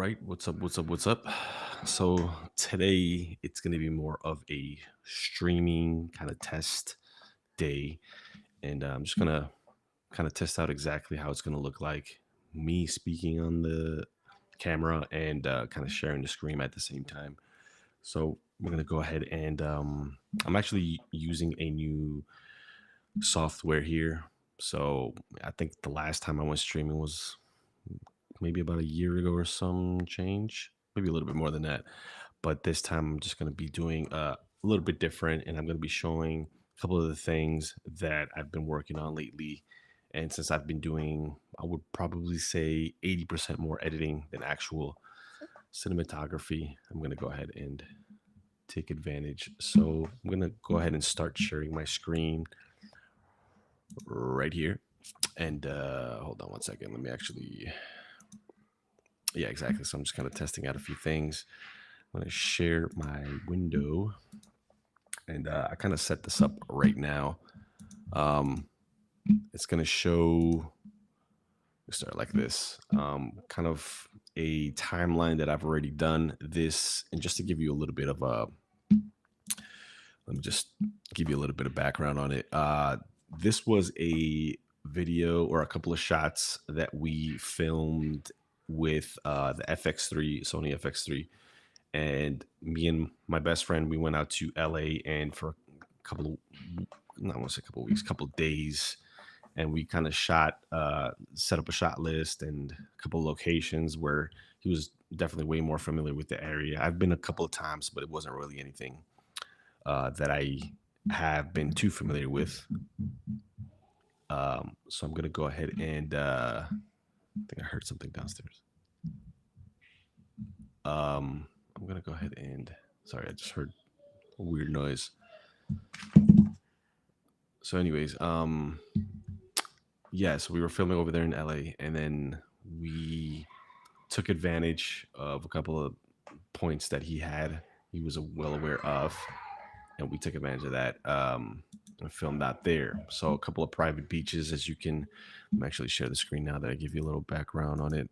right, what's up? What's up? What's up? So today it's going to be more of a streaming kind of test day, and I'm just gonna kind of test out exactly how it's going to look like me speaking on the camera and kind of sharing the screen at the same time. So we're gonna go ahead and I'm actually using a new software here. So I think the last time I went streaming was maybe about a year ago or some change, maybe a little bit more than that. But this time I'm just going to be doing a little bit different, and I'm going to be showing a couple of the things that I've been working on lately. And since I've been doing, I would probably say 80% more editing than actual cinematography, I'm going to go ahead and take advantage. So I'm going to go ahead and start sharing my screen right here. And hold on one second. Let me actually, yeah, exactly. So I'm just kind of testing out a few things. I'm going to share my window, and I kind of set this up right now. Um, it's going to show, start like this, kind of a timeline that I've already done this. And just to give you a little bit of a, let me just give you a little bit of background on it. This was a video or a couple of shots that we filmed with the FX3, Sony FX3. And me and my best friend, we went out to LA, and for a couple of, not want to say a couple of weeks, couple of days, and we kind of shot, set up a shot list and a couple of locations where he was definitely way more familiar with the area. I've been a couple of times, but it wasn't really anything that I have been too familiar with. So I'm gonna go ahead and I think I heard something downstairs. I'm gonna go ahead and, sorry, I just heard a weird noise. So, anyways, yeah, so we were filming over there in LA, and then we took advantage of a couple of points that he was well aware of, and we took advantage of that, and filmed out there. So a couple of private beaches, as you can, I'm actually share the screen now that I give you a little background on it.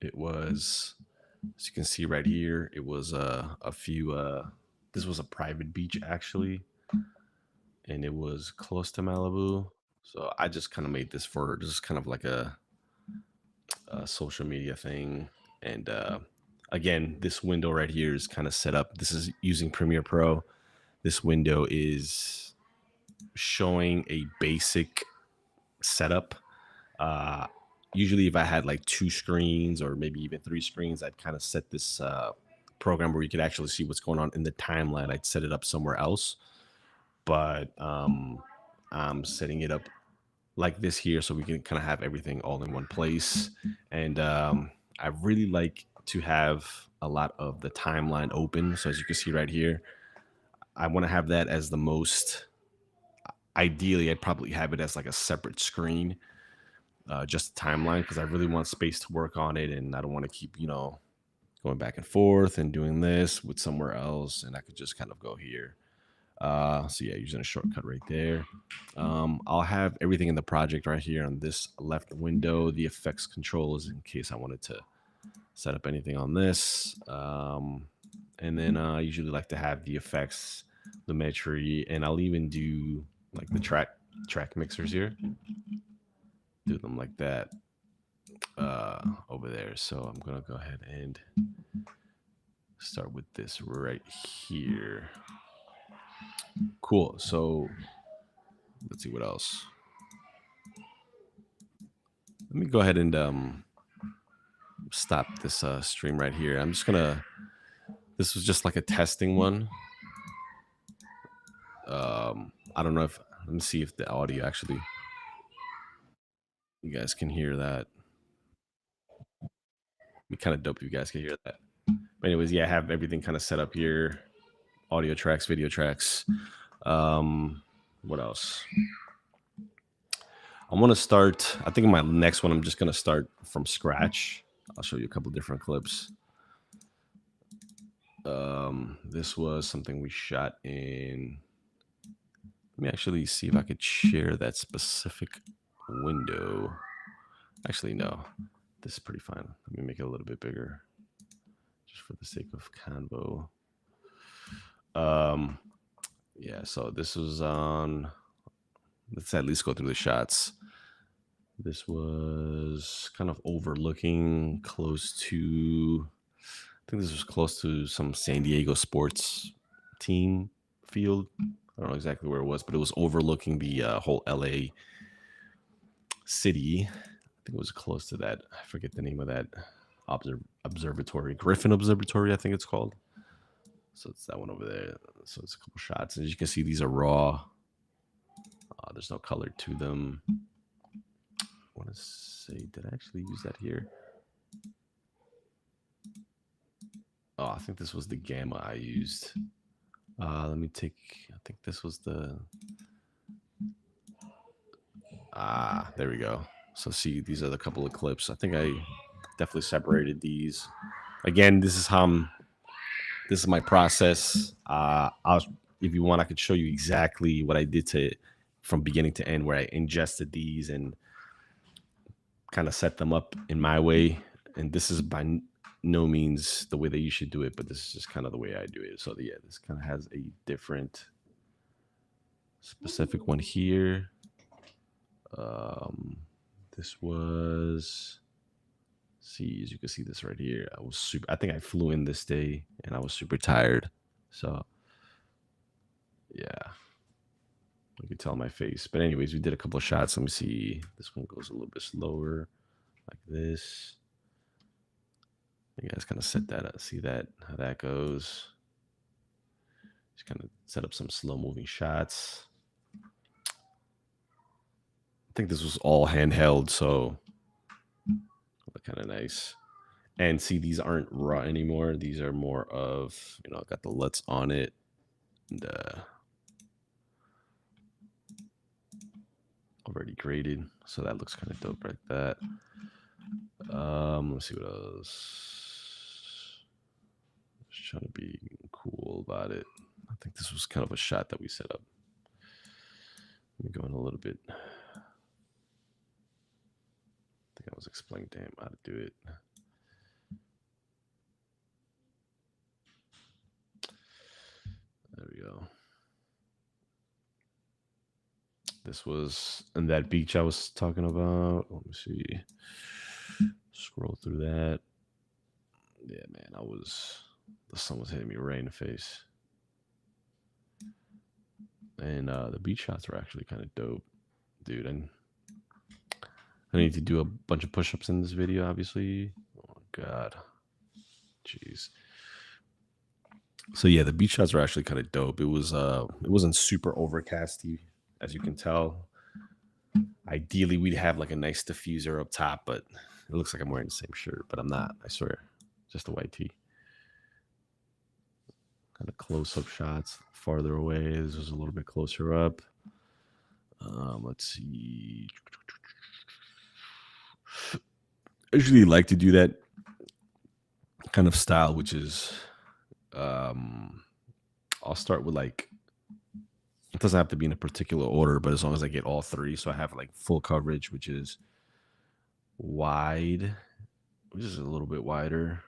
It was, as you can see right here, it was a few. This was a private beach actually, and it was close to Malibu. So I just kind of made this for just kind of like a social media thing. And again, this window right here is kind of set up. This is using Premiere Pro. This window is showing a basic setup. Uh, Usually, if I had like two screens or maybe even three screens, I'd kind of set this program where you could actually see what's going on in the timeline. I'd set it up somewhere else, but I'm setting it up like this here so we can kind of have everything all in one place. And I really like to have a lot of the timeline open. So as you can see right here, I want to have that as the most, ideally I'd probably have it as like a separate screen, just a timeline, because I really want space to work on it, and I don't want to keep, going back and forth and doing this with somewhere else, and I could just kind of go here. So yeah, using a shortcut right there. I'll have everything in the project right here on this left window, the effects controls in case I wanted to set up anything on this. And then I usually like to have the effects, the metry, and I'll even do like the track mixers here. Do them like that over there. So I'm gonna go ahead and start with this right here. Cool. So let's see what else. Let me go ahead and stop this stream right here. I'm just gonna. This was just like a testing one. I don't know if. Let me see if the audio actually. You guys can hear that. Be kind of dope if you guys can hear that. But anyways, yeah, I have everything kind of set up here. Audio tracks, video tracks. What else? I want to start. I think in my next one, I'm just gonna start from scratch. I'll show you a couple different clips. This was something we shot in. Let me actually see if I could share that specific window. Actually, no. This is pretty fine. Let me make it a little bit bigger, just for the sake of convo. Um, yeah. So this was on. Let's at least go through the shots. This was kind of overlooking close to. I think this was close to some San Diego sports team field. I don't know exactly where it was, but it was overlooking the whole LA city. I think it was close to that. I forget the name of that observatory, Griffin Observatory, I think it's called. So it's that one over there. So it's a couple shots. As you can see, these are raw. There's no color to them. I want to say, did I actually use that here? Oh, I think this was the gamma I used. Let me take, I think this was the, there we go. So see, these are the couple of clips. I think I definitely separated these. Again, this is my process. If you want, I could show you exactly what I did from beginning to end, where I ingested these and kind of set them up in my way. And this is by no means the way that you should do it, but this is just kind of the way I do it. So yeah, this kind of has a different specific one here. This was, see, as you can see this right here. I think I flew in this day and I was super tired. So yeah, you can tell my face. But anyways, we did a couple of shots. Let me see. This one goes a little bit slower, like this. You guys kind of set that up. See that how that goes. Just kind of set up some slow moving shots. I think this was all handheld, so kind of nice. And see, these aren't raw anymore. These are more of, got the LUTs on it. And already graded. So that looks kind of dope like that. Let's see what else. Just trying to be cool about it. I think this was kind of a shot that we set up. Let me go in a little bit. I think I was explaining to him how to do it. There we go. This was in that beach I was talking about. Let me see. Scroll through that. Yeah, man, the sun was hitting me right in the face. And the beach shots were actually kind of dope, dude. And I need to do a bunch of push-ups in this video, obviously. Oh God. Jeez. So yeah, the beach shots were actually kind of dope. It wasn't super overcasty, as you can tell. Ideally, we'd have like a nice diffuser up top, but it looks like I'm wearing the same shirt, but I'm not, I swear. Just a white tee. Kind of close-up shots farther away. This was a little bit closer up. Let's see. I usually like to do that kind of style, which is I'll start with like, it doesn't have to be in a particular order, but as long as I get all three. So I have like full coverage, which is wide, which is a little bit wider.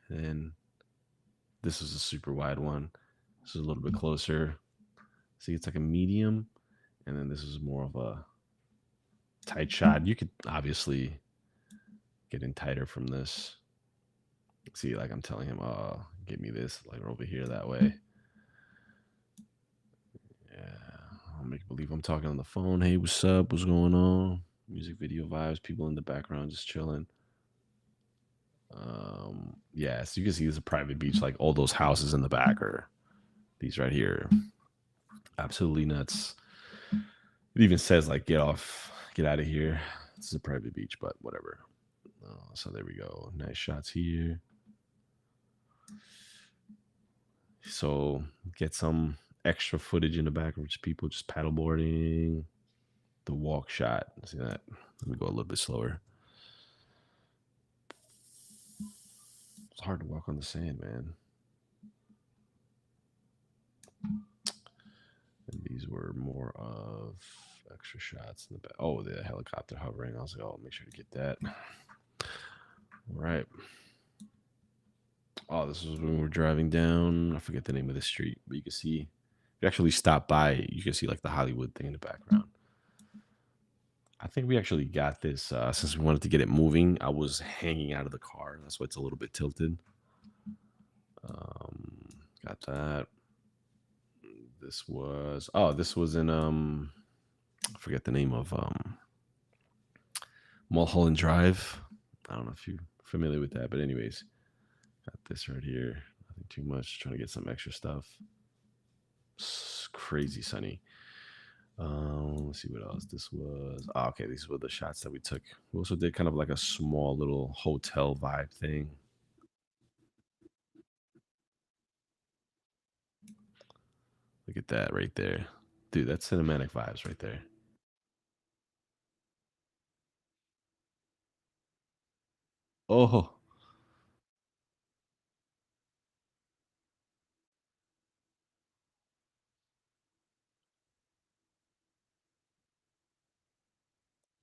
And then this is a super wide one. This is a little bit closer. See, it's like a medium. And then this is more of a tight shot. You could obviously get in tighter from this. See, like I'm telling him, oh, give me this, like over here that way. Yeah, I'll make believe I'm talking on the phone. Hey, what's up? What's going on? Music video vibes, people in the background just chilling. Yeah, so you can see there's a private beach, like all those houses in the back are these right here. Absolutely nuts. It even says like get out of here. This is a private beach, but whatever. So there we go. Nice shots here. So get some extra footage in the back of people just paddleboarding. The walk shot. See that? Let me go a little bit slower. It's hard to walk on the sand, man. And these were more of Extra shots in the back. Oh, the helicopter hovering. I was like, oh, make sure to get that. All right. Oh, this is when we're driving down. I forget the name of the street, but you can see, if you actually stop by, you can see like the Hollywood thing in the background. I think we actually got this since we wanted to get it moving. I was hanging out of the car. That's why it's a little bit tilted. Um, got that. This was in I forget the name of Mulholland Drive. I don't know if you're familiar with that, but anyways, got this right here. Nothing too much. Trying to get some extra stuff. It's crazy sunny. Let's see what else. This was okay. These were the shots that we took. We also did kind of like a small little hotel vibe thing. Look at that right there, dude. That's cinematic vibes right there. Oh,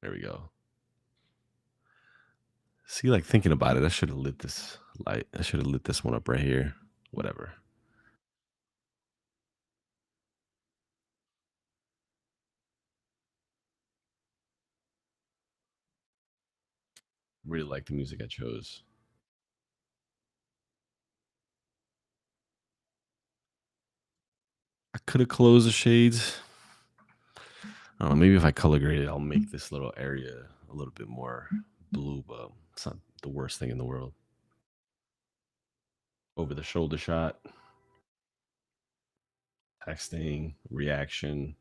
there we go. See, like thinking about it, I should have lit this light. I should have lit this one up right here. Whatever. Really like the music I chose. I could have closed the shades. I don't know. Maybe if I color grade it, I'll make this little area a little bit more blue, but it's not the worst thing in the world. Over the shoulder shot, texting, reaction.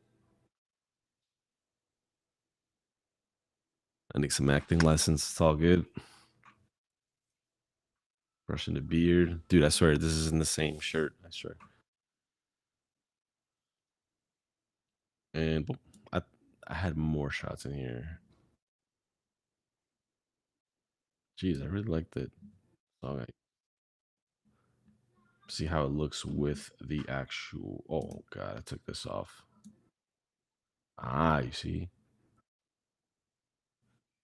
I need some acting lessons. It's all good. Brushing the beard. Dude, I swear this is in the same shirt. I swear. And boom, I I had more shots in here. Jeez, I really like that song. See how it looks with the actual. Oh god, I took this off. Ah, you see.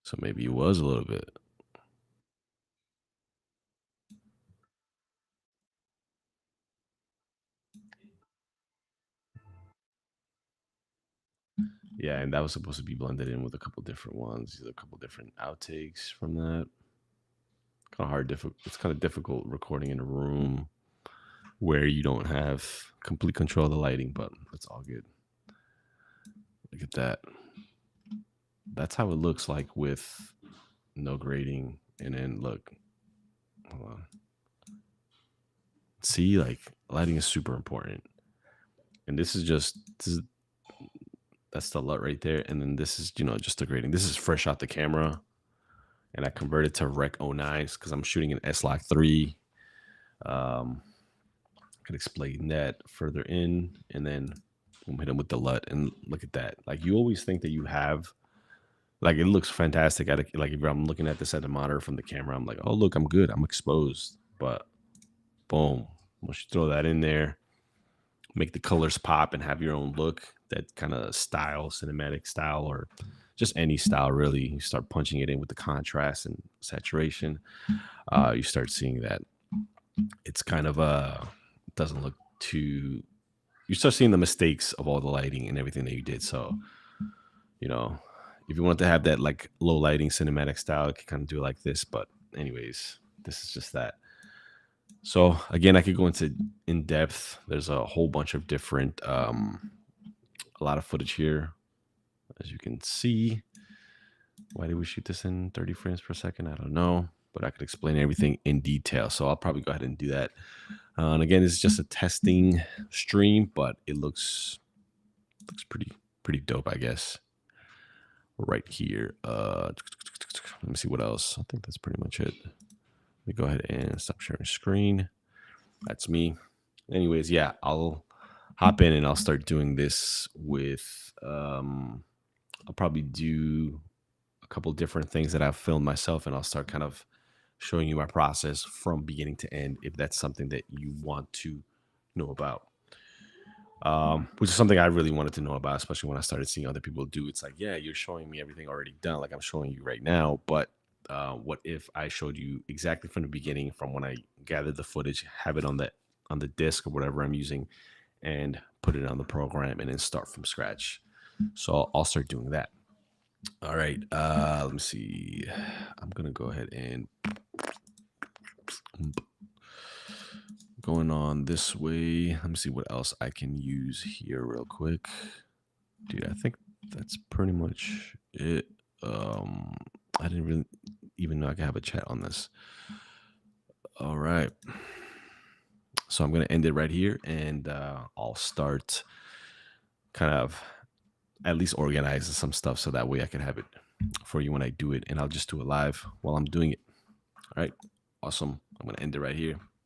So maybe it was a little bit. Yeah, and that was supposed to be blended in with a couple different ones. These are a couple different outtakes from that. Kind of hard, difficult. It's kind of difficult recording in a room where you don't have complete control of the lighting, but it's all good. Look at that. That's how it looks like with no grading. And then look, hold on. See, like lighting is super important. And this is that's the LUT right there. And then this is, just the grading. This is fresh out the camera. And I converted to Rec O nines because I'm shooting an S-Log 3. Um, could explain that further in, and then we'll hit them with the LUT. And look at that. Like you always think that you have, like it looks fantastic. Like if I'm looking at this at the monitor from the camera, I'm like, oh look, I'm good. I'm exposed. But boom, once you throw that in there, make the colors pop and have your own look, that kind of style, cinematic style, or just any style really. You start punching it in with the contrast and saturation. You start seeing that it's kind of doesn't look too. You start seeing the mistakes of all the lighting and everything that you did. So you know, if you want to have that like low lighting cinematic style, you can kind of do it like this. But anyways, this is just that. So again, I could go into in depth. There's a whole bunch of different, a lot of footage here, as you can see. Why did we shoot this in 30 frames per second? I don't know, but I could explain everything in detail. So I'll probably go ahead and do that. And again, this is just a testing stream, but it looks pretty dope, I guess. Right here. Let me see what else. I think that's pretty much it. Let me go ahead and stop sharing screen. That's me. Anyways, yeah, I'll hop in and I'll start doing this with I'll probably do a couple different things that I've filmed myself, and I'll start kind of showing you my process from beginning to end if that's something that you want to know about. which is something I really wanted to know about, especially when I started seeing other people do. It's like, yeah, you're showing me everything already done, like I'm showing you right now. But what if I showed you exactly from the beginning, from when I gathered the footage, have it on the disc or whatever I'm using, and put it on the program, and then start from scratch. So I'll start doing that. All right. Let me see. I'm gonna go ahead and going on this way. Let me see what else I can use here real quick. Dude, I think that's pretty much it. Um, I didn't really even know I could have a chat on this. All right. So I'm gonna end it right here, and I'll start kind of at least organizing some stuff so that way I can have it for you when I do it, and I'll just do it live while I'm doing it. All right. Awesome. I'm gonna end it right here.